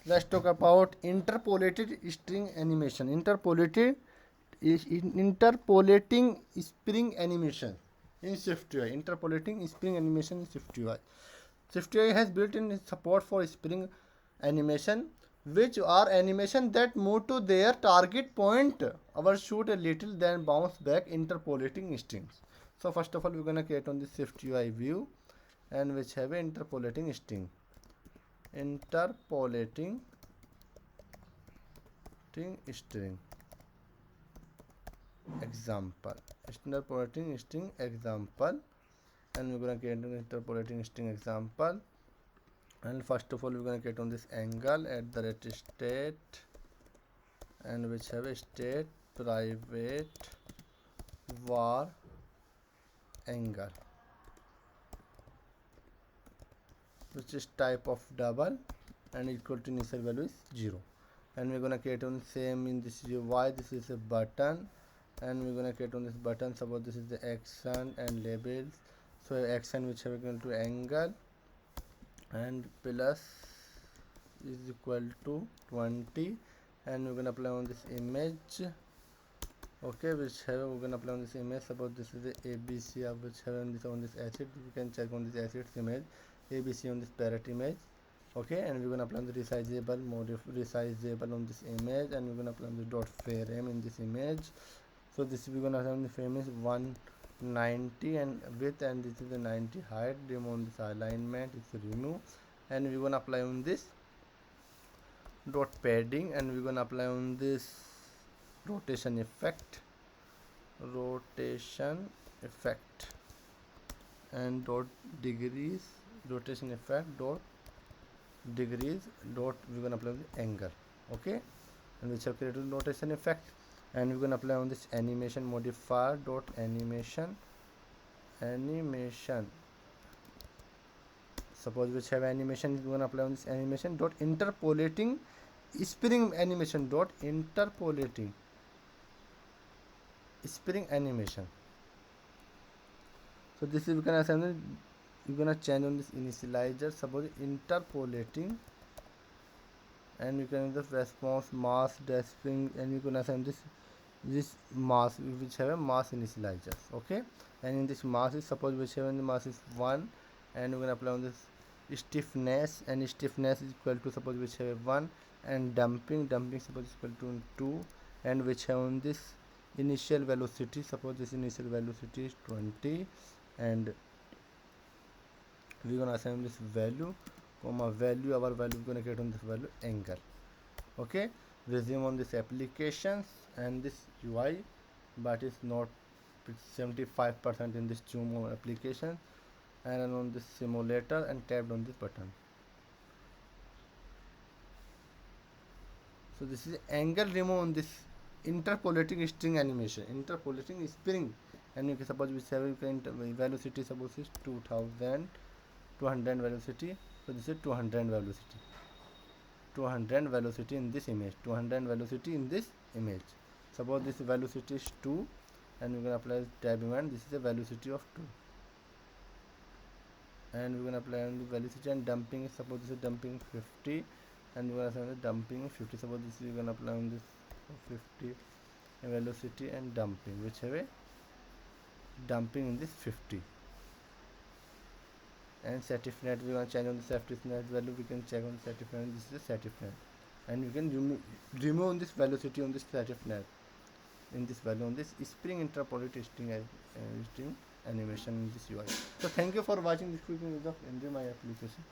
Let's talk about interpolated string animation. Interpolating spring animation in SwiftUI. Interpolating spring animation in SwiftUI. SwiftUI has built-in support for spring animation, which are animation that move to their target point, overshoot a little, then bounce back, interpolating strings. So first of all, we're gonna create on the SwiftUI view, and which have a interpolating string. Interpolating string example. Interpolating string example, and we're gonna create an interpolating string example. And first of all, we're gonna create on this angle at the rate state, and which have a state private var angle, which is type of double and equal to initial value is 0. And we're gonna create on same in this UI. This is a button, and we're gonna create on this button. Suppose this is the action and labels. So action which have equal to angle, and plus is equal to 20, and we're gonna apply on this image. Okay, which have we're gonna apply on this image. Suppose this is the ABC of which have on this asset. You can check on this assets image, ABC on this parrot image. Okay, and we're gonna apply the resizable on this image, and we're gonna apply the dot frame in this image. So this we're gonna have the frame is 190 and width, and this is the 90 height. Remove this alignment, it's remove, and we're gonna apply on this dot padding, and we're gonna apply on this rotation effect, and dot degrees, rotation effect dot degrees dot, we're gonna apply the angle. Okay, and which have created rotation effect, and we're gonna apply on this animation modifier dot animation. Suppose which have animation, we're gonna apply on this animation dot interpolating spring animation dot interpolating spring animation. So this is we're gonna change on this initializer. Suppose interpolating, and we can use the response mass dash spring, and you can assign this mass which have a mass initializers. Okay, and in this mass is, suppose which have the mass is 1, and we're gonna apply on this stiffness, and stiffness is equal to, suppose which have 1, and dumping suppose is equal to 2, and which have on this initial velocity. Suppose this initial velocity is 20, and we're gonna assign this value, our value we're gonna get on this value angle. Okay, resume on this applications and this UI, but it's not 75% in this zoom application, and on this simulator, and tapped on this button. So this is angle remove on this interpolating string animation, interpolating spring, and you can suppose we have velocity, suppose is 200 velocity. So this is 200 velocity, 200 velocity in this image, 200 velocity in this image. Suppose this velocity is 2, and we're gonna apply tab event. This is the velocity of 2, and we're gonna apply on the velocity, and dumping, suppose this is dumping 50, and we're gonna apply the dumping 50. Suppose this is, we're gonna apply on this 50 velocity, and dumping which have a dumping in this 50. And certificate, we want to change on the certificate value. We can check on the certificate. This is the certificate, and we can remove this velocity on this certificate in this value on this spring interpolated string animation in this UI. So thank you for watching this quick video of Enjoy my application.